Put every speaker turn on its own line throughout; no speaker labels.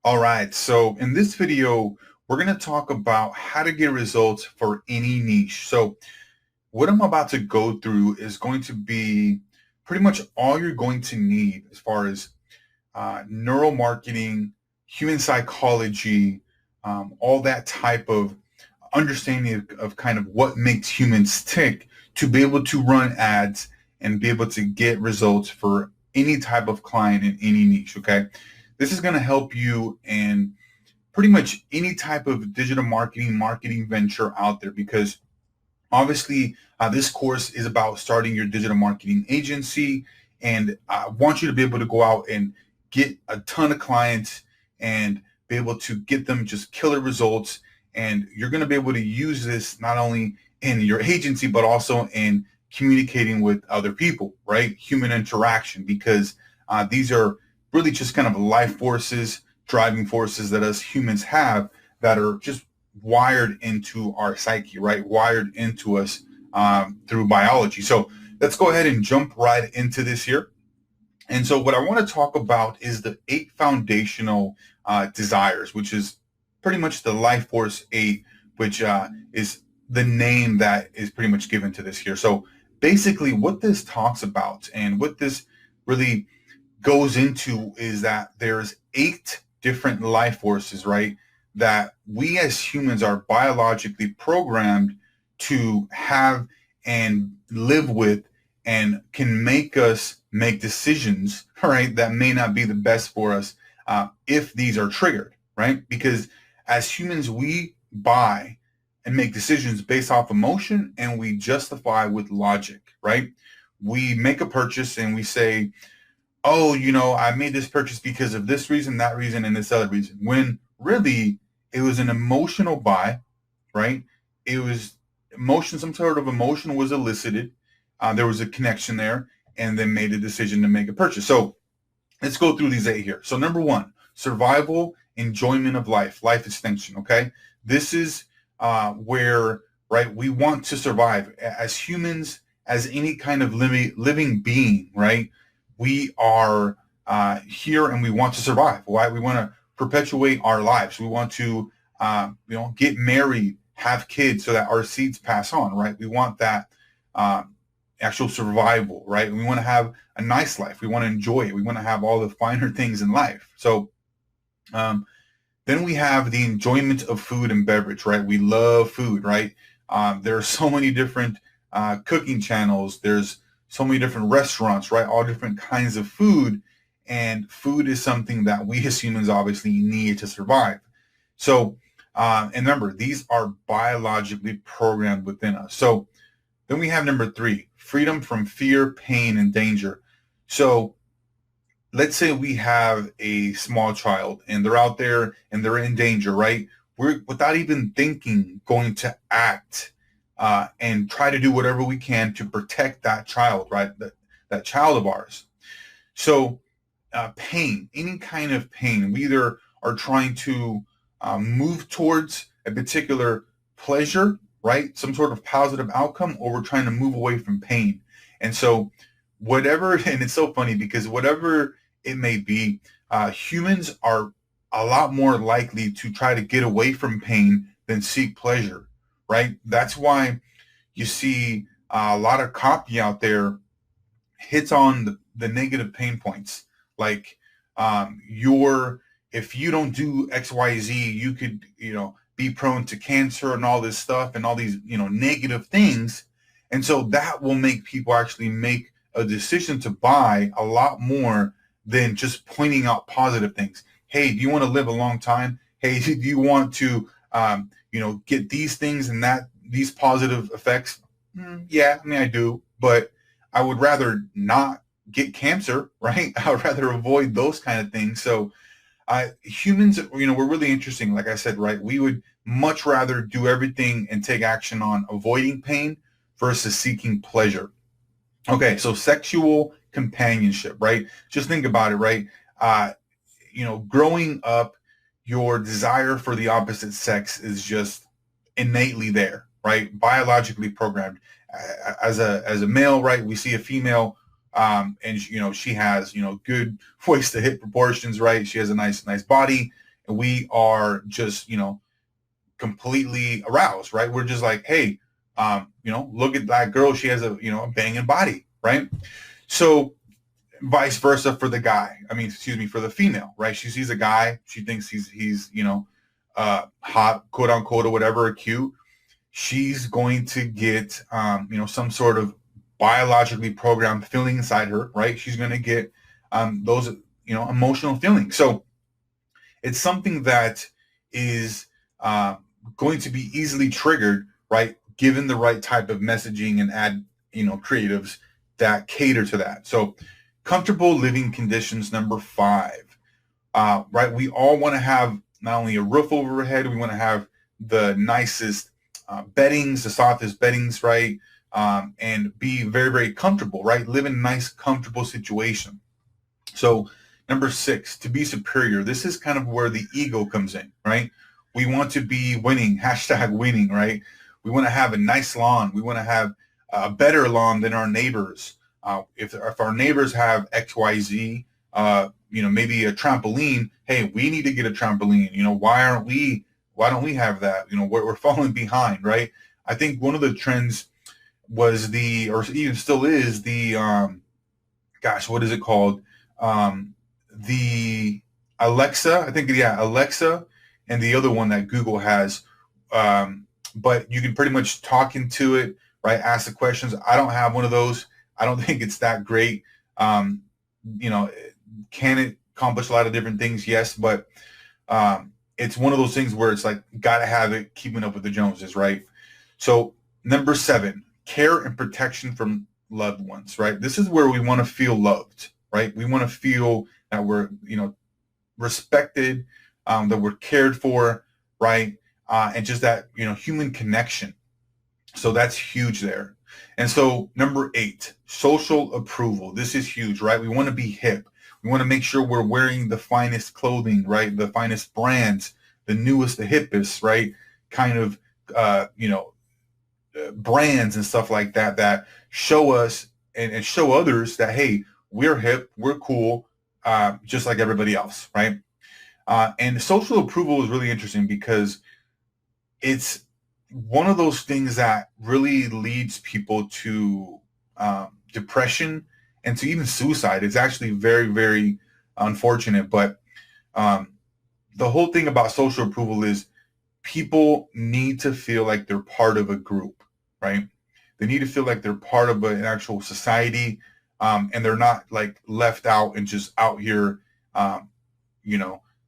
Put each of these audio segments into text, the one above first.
All right, so in this video, we're going to talk about how to get results for any niche. So what I'm about to go through is going to be pretty much all you're going to need as far as neuromarketing, human psychology, all that type of understanding of kind of what makes humans tick to be able to run ads and be able to get results for any type of client in any niche. Okay. This is going to help you in pretty much any type of digital marketing venture out there because obviously this course is about starting your digital marketing agency, and I want you to be able to go out and get a ton of clients and be able to get them just killer results. And you're going to be able to use this not only in your agency but also in communicating with other people, right? Human interaction, because these are really just kind of life forces, driving forces that us humans have that are just wired into our psyche, right? Wired into us through biology. So let's go ahead and jump right into this here. And so what I want to talk about is the 8 foundational desires, which is pretty much the life force 8, which is the name that is pretty much given to this here. So basically what this talks about and what this really goes into is that there's 8 different life forces, right? That we as humans are biologically programmed to have and live with and can make us make decisions, right, that may not be the best for us if these are triggered, right? Because as humans, we buy and make decisions based off emotion and we justify with logic, right? We make a purchase and we say, oh, I made this purchase because of this reason, that reason, and this other reason. When really it was an emotional buy, right? It was emotion, some sort of emotion was elicited. There was a connection there, and then made a decision to make a purchase. So let's go through these 8 here. So number 1, survival, enjoyment of life, life extension. Okay, this is where, right, we want to survive as humans, as any kind of living being, right? We are here and we want to survive. Why? We want to perpetuate our lives. We want to, get married, have kids, so that our seeds pass on. Right? We want that actual survival. Right? We want to have a nice life. We want to enjoy it. We want to have all the finer things in life. So then we have the enjoyment of food and beverage. Right? We love food. Right? There are so many different cooking channels. There's so many different restaurants, right? All different kinds of food. And food is something that we as humans obviously need to survive. So, and remember, these are biologically programmed within us. So then we have number 3, freedom from fear, pain, and danger. So let's say we have a small child and they're out there and they're in danger, right? We're, without even thinking, going to act and try to do whatever we can to protect that child, right? That child of ours. So pain, any kind of pain, we either are trying to move towards a particular pleasure, right? Some sort of positive outcome, or we're trying to move away from pain. And so whatever, and it's so funny because whatever it may be, humans are a lot more likely to try to get away from pain than seek pleasure, right? That's why you see a lot of copy out there hits on the negative pain points. Like if you don't do XYZ, you could, be prone to cancer and all this stuff and all these, negative things. And so that will make people actually make a decision to buy a lot more than just pointing out positive things. Hey, do you want to live a long time? Hey, do you want to, get these things and these positive effects? Yeah, I mean, I do, but I would rather not get cancer, right? I would rather avoid those kind of things. So humans, we're really interesting. Like I said, right? We would much rather do everything and take action on avoiding pain versus seeking pleasure. Okay, so sexual companionship, right? Just think about it, right? Growing up, your desire for the opposite sex is just innately there, right? Biologically programmed. As a male, right? We see a female, and she has good waist to hip proportions, right? She has a nice body, and we are just, completely aroused, right? We're just like, hey, look at that girl. She has a banging body, right? So vice versa for the guy. I mean, excuse me, for the female, right? She sees a guy, she thinks he's hot, quote unquote, or whatever, or cute. She's going to get, some sort of biologically programmed feeling inside her, right? She's going to get those, emotional feelings. So it's something that is going to be easily triggered, right? Given the right type of messaging and ad, creatives that cater to that. So comfortable living conditions, number 5, right? We all want to have not only a roof over our head, we want to have the nicest beddings, the softest beddings, right? And be very, very comfortable, right? Live in a nice, comfortable situation. So number 6, to be superior. This is kind of where the ego comes in, right? We want to be winning, hashtag winning, right? We want to have a nice lawn. We want to have a better lawn than our neighbors. If our neighbors have XYZ, maybe a trampoline, hey, we need to get a trampoline. Why don't we have that? We're falling behind, right? I think one of the trends was or even still is the, what is it called? The Alexa, I think, yeah, Alexa, and the other one that Google has. But you can pretty much talk into it, right? Ask the questions. I don't have one of those. I don't think it's that great. Can it accomplish a lot of different things? Yes, but it's one of those things where it's like, gotta have it, keeping up with the Joneses, right? So number 7, care and protection from loved ones, right? This is where we want to feel loved, right? We want to feel that we're, respected, that we're cared for, right? And just that, human connection. So that's huge there. And so number 8, social approval. This is huge, right? We want to be hip. We want to make sure we're wearing the finest clothing, right? The finest brands, the newest, the hippest, right? Kind of, brands and stuff like that show us and show others that, hey, we're hip, we're cool, just like everybody else, right? And social approval is really interesting because it's one of those things that really leads people to depression and to even suicide. It's actually very, very unfortunate. But the whole thing about social approval is people need to feel like they're part of a group, right? They need to feel like they're part of an actual society, and they're not like left out and just out here,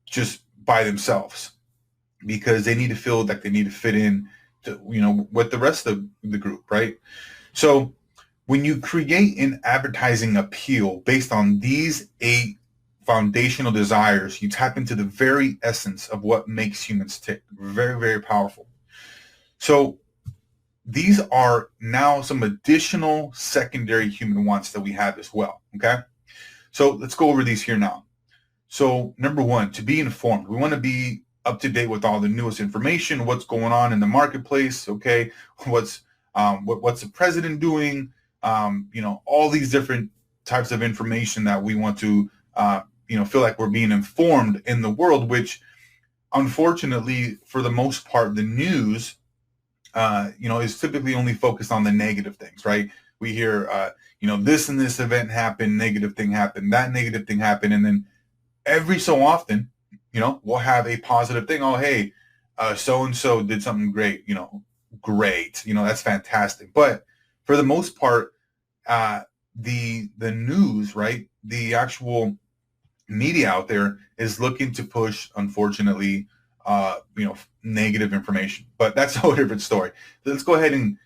just by themselves, because they need to feel like they need to fit in to, with the rest of the group, right? So when you create an advertising appeal based on these 8 foundational desires, you tap into the very essence of what makes humans tick. Very, very powerful. So these are now some additional secondary human wants that we have as well, okay? So let's go over these here now. So number 1, to be informed. We want to be up to date with all the newest information, what's going on in the marketplace, okay? What's the president doing? All these different types of information that we want to, feel like we're being informed in the world, which unfortunately, for the most part, the news, is typically only focused on the negative things, right? We hear, this and this event happened, negative thing happened, that negative thing happened. And then every so often, we'll have a positive thing. Oh, hey, so-and-so did something great, great. That's fantastic. But for the most part, the news, right? The actual media out there is looking to push, unfortunately, negative information. But that's a whole different story. So let's go ahead and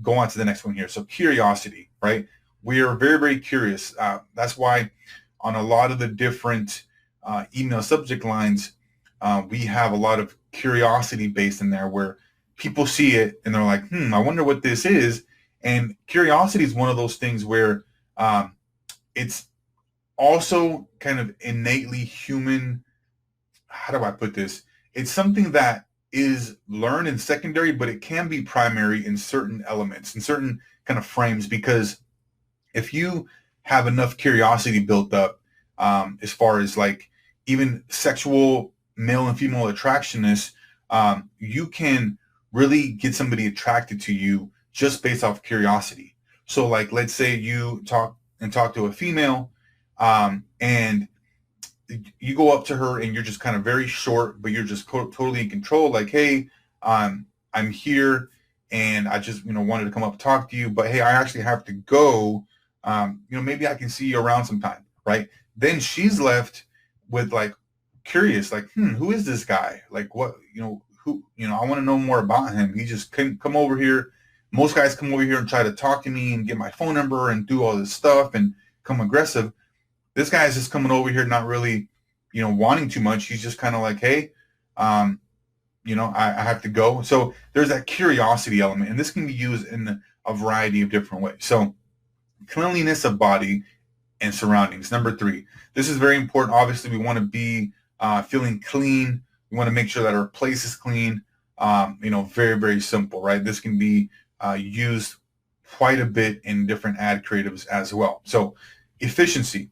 go on to the next one here. So curiosity, right? We are very, very curious. That's why on a lot of the different email subject lines, we have a lot of curiosity based in there where people see it and they're like, I wonder what this is. And curiosity is one of those things where it's also kind of innately human. How do I put this? It's something that is learned in secondary, but it can be primary in certain elements, in certain kind of frames, because if you have enough curiosity built up, as far as like even sexual male and female attractionists, you can really get somebody attracted to you just based off curiosity. So like, let's say you talk to a female, and you go up to her and you're just kind of very short, but you're just totally in control. Like, hey, I'm here and I just, wanted to come up and talk to you, but hey, I actually have to go. Maybe I can see you around sometime, right? Then she's left with like curious, like, who is this guy? Like, what, who, I want to know more about him. He just couldn't come over here. Most guys come over here and try to talk to me and get my phone number and do all this stuff and come aggressive. This guy is just coming over here, not really, wanting too much. He's just kind of like, hey, I have to go. So there's that curiosity element, and this can be used in a variety of different ways. So cleanliness of body and surroundings. Number 3, this is very important. Obviously, we want to be feeling clean. We want to make sure that our place is clean. Very, very simple, right? This can be used quite a bit in different ad creatives as well. So efficiency,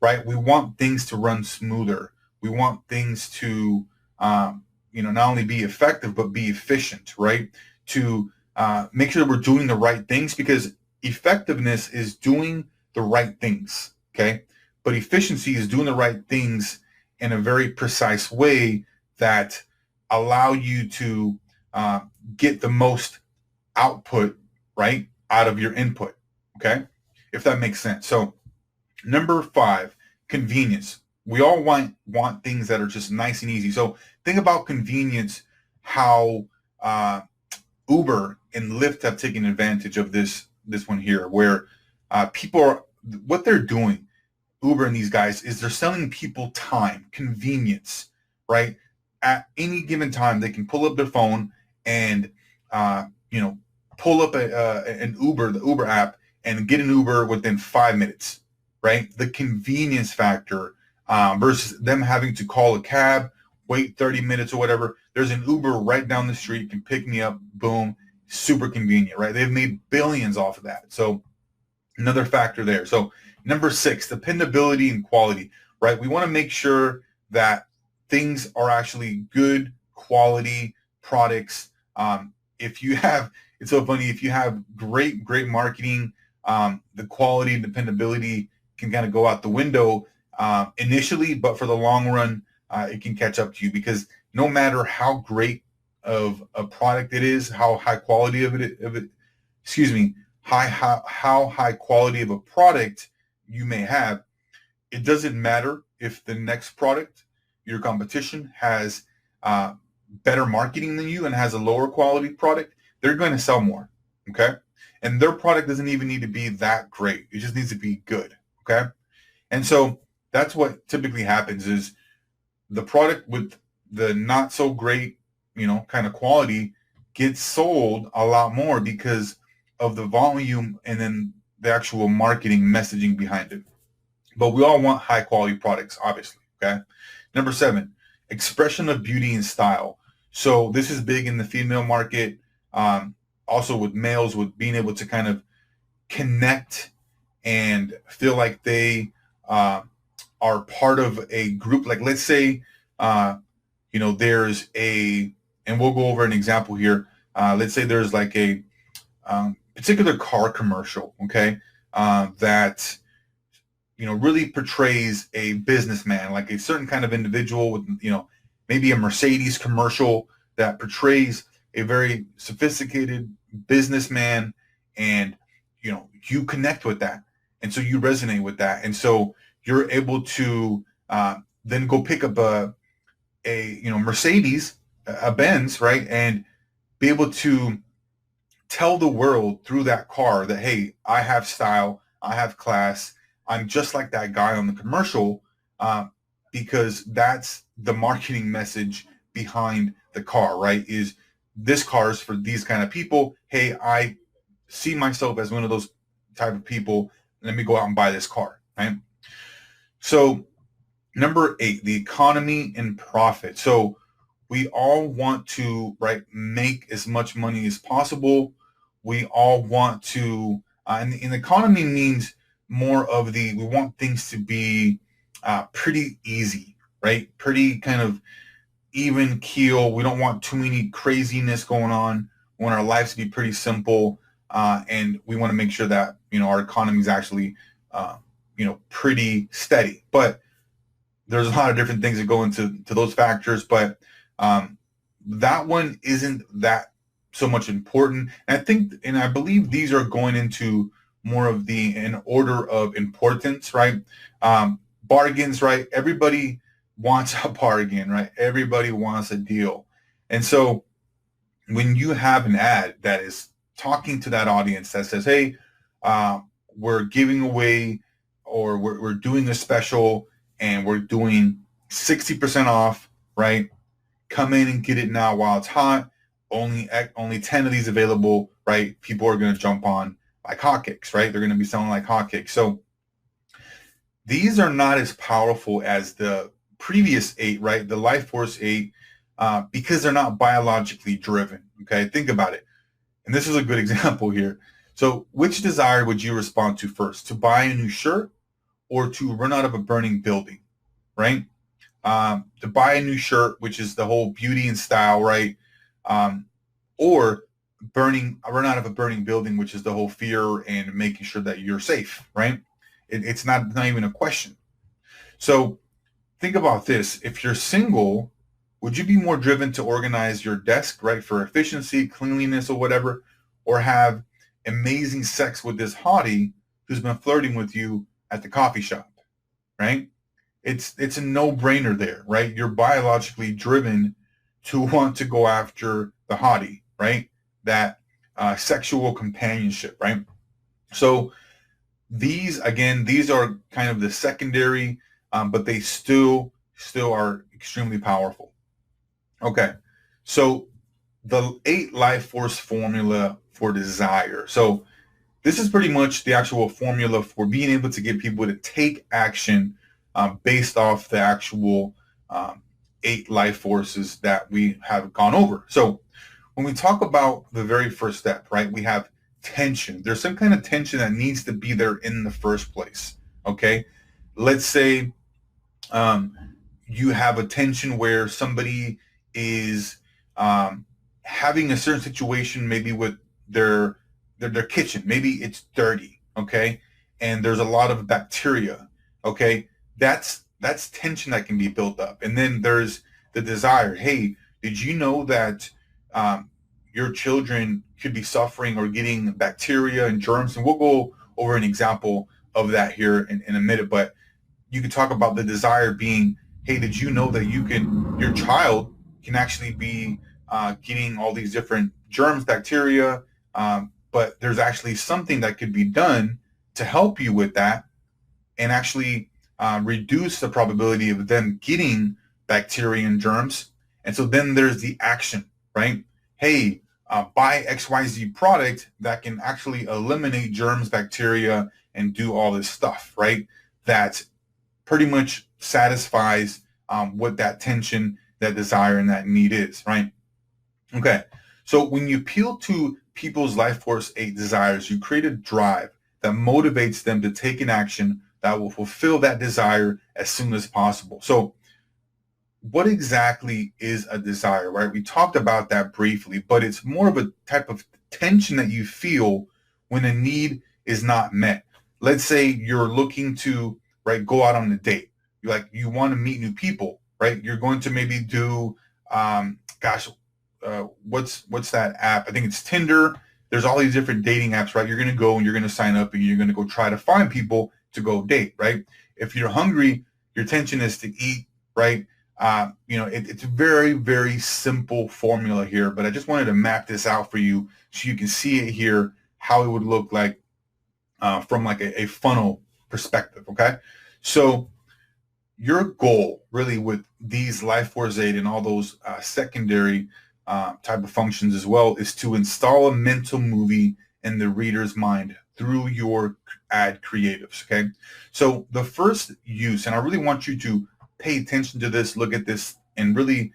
right? We want things to run smoother. We want things to, not only be effective, but be efficient, right? To make sure that we're doing the right things, because effectiveness is doing the right things, okay? But efficiency is doing the right things in a very precise way that allow you to get the most output, right, out of your input, okay? If that makes sense. So number 5, convenience. We all want things that are just nice and easy. So think about convenience, how Uber and Lyft have taken advantage of this one here, where people are, what they're doing, Uber and these guys, is they're selling people time, convenience, right? At any given time, they can pull up their phone and, pull up an Uber, the Uber app, and get an Uber within 5 minutes, right? The convenience factor versus them having to call a cab, wait 30 minutes or whatever. There's an Uber right down the street, can pick me up, boom, super convenient, right? They've made billions off of that. So another factor there. So number 6, dependability and quality, right? We want to make sure that things are actually good quality products. It's so funny, if you have great marketing, the quality and dependability can kind of go out the window initially, but for the long run, it can catch up to you, because no matter how great of a product it is, how high quality how high quality of a product you may have, it doesn't matter if the next product, your competition, has better marketing than you and has a lower quality product. They're going to sell more, okay? And their product doesn't even need to be that great. It just needs to be good, okay? And so that's what typically happens, is the product with the not so great, kind of quality gets sold a lot more because of the volume and then the actual marketing messaging behind it. But we all want high quality products, obviously, okay? Number 7, expression of beauty and style. So this is big in the female market, also with males, with being able to kind of connect and feel like they are part of a group. Like, let's say, there's and we'll go over an example here. Let's say there's like a particular car commercial, okay, that, really portrays a businessman, like a certain kind of individual with, maybe a Mercedes commercial that portrays a very sophisticated businessman, and, you connect with that. And so you resonate with that. And so you're able to then go pick up a Mercedes, a Benz, right? And be able to tell the world through that car that, hey, I have style, I have class, I'm just like that guy on the commercial, because that's the marketing message behind the car, right? Is this car is for these kind of people. Hey, I see myself as one of those type of people. Let me go out and buy this car, right? So number 8, the economy and profit. So we all want to, right, make as much money as possible. We all want to, and economy means more of we want things to be pretty easy, right? Pretty kind of even keel. We don't want too many craziness going on. We want our lives to be pretty simple, and we want to make sure that our economy is actually pretty steady. But there's a lot of different things that go into those factors, but that one isn't that so much important. And I think, and I believe these are going into more of in order of importance, right? Bargains, right? Everybody wants a bargain, right? Everybody wants a deal. And so when you have an ad that is talking to that audience that says, hey, we're giving away, or we're doing a special, and we're doing 60% off, right? Come in and get it now while it's hot. Only 10 of these available, right? People are going to jump on like hotcakes, right? They're going to be selling like hotcakes. So these are not as powerful as the previous 8, right? The Life Force 8, because they're not biologically driven. Okay, think about it. And this is a good example here. So which desire would you respond to first? To buy a new shirt or to run out of a burning building, right? To buy a new shirt, which is the whole beauty and style, right? Or run out of a burning building, which is the whole fear and making sure that you're safe, right? It's not even a question. So think about this. If you're single, would you be more driven to organize your desk, right, for efficiency, cleanliness, or whatever, or have amazing sex with this hottie who's been flirting with you at the coffee shop, right? It's a no-brainer there, right? You're biologically driven to want to go after the hottie, right? That sexual companionship, right? So these are kind of the secondary, but they still are extremely powerful. Okay, so the 8 Life Force formula for desire. So this is pretty much the actual formula for being able to get people to take action based off the actual 8 life forces that we have gone over. So when we talk about the very first step, right, we have tension. There's some kind of tension that needs to be there in the first place. Okay, let's say you have a tension where somebody is having a certain situation, maybe with their kitchen. Maybe it's dirty, okay, and there's a lot of bacteria. Okay, that's tension that can be built up. And then there's the desire. Hey, did you know that your children could be suffering or getting bacteria and germs? And we'll go over an example of that here in a minute. But you could talk about the desire being, hey, did you know that your child can actually be getting all these different germs, bacteria, but there's actually something that could be done to help you with that and actually reduce the probability of them getting bacteria and germs. And so then there's the action, right? Hey, buy XYZ product that can actually eliminate germs, bacteria, and do all this stuff, right? That pretty much satisfies what that tension, that desire, and that need is, right? Okay, so when you appeal to people's Life Force 8 desires, you create a drive that motivates them to take an action that will fulfill that desire as soon as possible. So what exactly is a desire, right? We talked about that briefly, but it's more of a type of tension that you feel when a need is not met. Let's say you're looking to, right, go out on a date. You want to meet new people, right? You're going to maybe do, what's that app? I think it's Tinder. There's all these different dating apps, right? You're going to go and you're going to sign up and you're going to go try to find people to go date, right? If you're hungry, your intention is to eat, right? It's a very, very simple formula here, but I just wanted to map this out for you so you can see it here, how it would look like from like a funnel perspective, okay? So your goal really with these Life Force 8 and all those secondary type of functions as well is to install a mental movie in the reader's mind through your ad creatives, okay? So the first use, and I really want you to pay attention to this, look at this, and really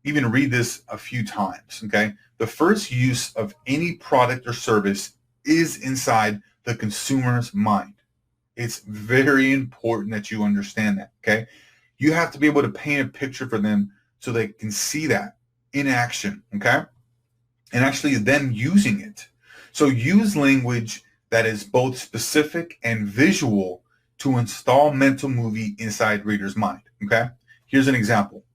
even read this a few times, okay? The first use of any product or service is inside the consumer's mind. It's very important that you understand that, okay? You have to be able to paint a picture for them so they can see that in action, okay? And actually then using it. So use language that is both specific and visual to install mental movie inside readers' mind, okay? Here's an example.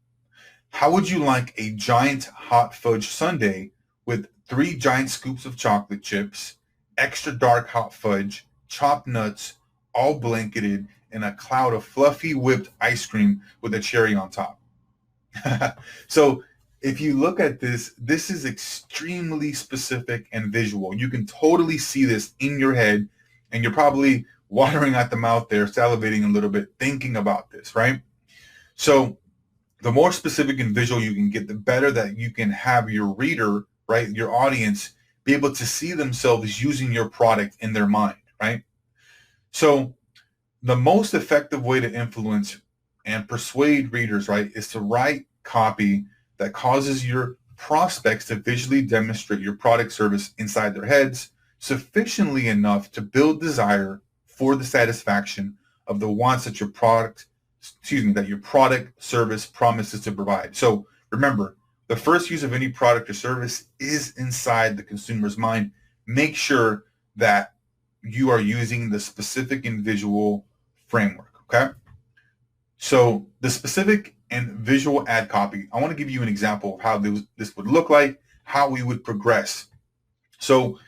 How would you like a giant hot fudge sundae with 3 giant scoops of chocolate chips, extra dark hot fudge, chopped nuts, all blanketed in a cloud of fluffy whipped ice cream with a cherry on top? So if you look at this, this is extremely specific and visual. You can totally see this in your head, and you're probably watering at the mouth there, salivating a little bit, thinking about this, right? So the more specific and visual you can get, the better that you can have your reader, right, your audience, be able to see themselves using your product in their mind, right? So the most effective way to influence and persuade readers, right, is to write copy that causes your prospects to visually demonstrate your product service inside their heads sufficiently enough to build desire for the satisfaction of the wants that your product service promises to provide. So remember, the first use of any product or service is inside the consumer's mind. Make sure that you are using the specific and visual framework, okay? So the specific and visual ad copy, I want to give you an example of how this would look like, how we would progress. So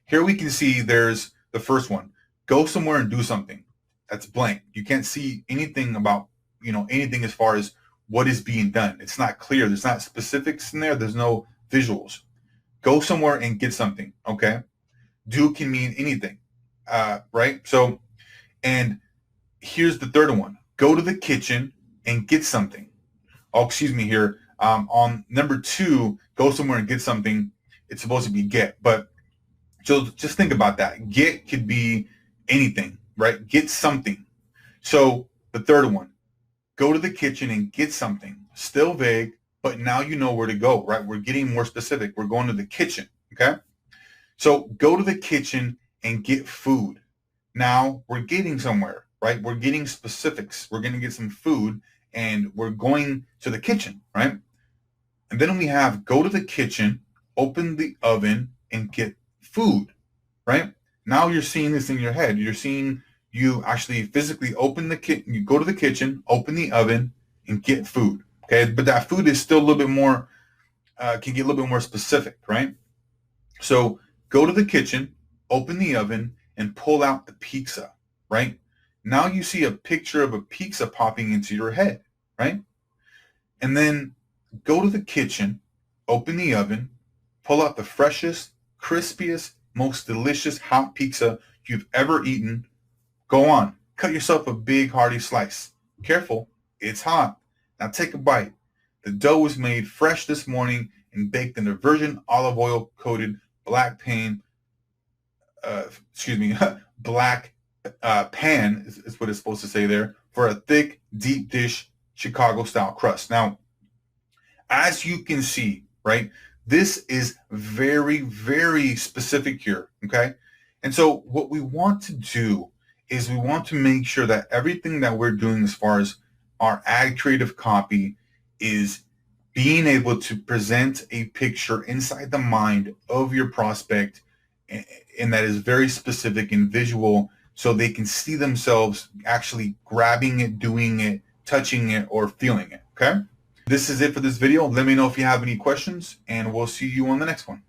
here we can see there's the first one. Go somewhere and do something. That's blank. You can't see anything about, anything as far as what is being done. It's not clear. There's not specifics in there. There's no visuals. Go somewhere and get something, okay? Do can mean anything, right? So, and here's the third one. Go to the kitchen and get something. Oh, excuse me here. On number 2, go somewhere and get something. It's supposed to be get. But so just think about that. Get could be anything, right? Get something. So the third one, go to the kitchen and get something. Still vague, but now you know where to go, right? We're getting more specific. We're going to the kitchen, okay? So go to the kitchen and get food. Now we're getting somewhere, right? We're getting specifics. We're going to get some food and we're going to the kitchen, right? And then we have go to the kitchen, open the oven and get food, right? Now you're seeing this in your head. You're seeing you actually physically open the kitchen, you go to the kitchen, open the oven and get food, okay? But that food is still a little bit more, can get a little bit more specific, right? So go to the kitchen, open the oven and pull out the pizza, right? Now you see a picture of a pizza popping into your head, right? And then go to the kitchen, open the oven, pull out the freshest, crispiest, most delicious hot pizza you've ever eaten. Go on, cut yourself a big hearty slice. Careful, it's hot. Now take a bite. The dough was made fresh this morning and baked in a virgin olive oil coated black pan is what it's supposed to say there, for a thick, deep dish Chicago-style crust. Now, as you can see, right, this is very, very specific here, okay? And so what we want to do is we want to make sure that everything that we're doing as far as our ad creative copy is being able to present a picture inside the mind of your prospect, and that is very specific and visual, so they can see themselves actually grabbing it, doing it, touching it, or feeling it, okay? This is it for this video. Let me know if you have any questions, and we'll see you on the next one.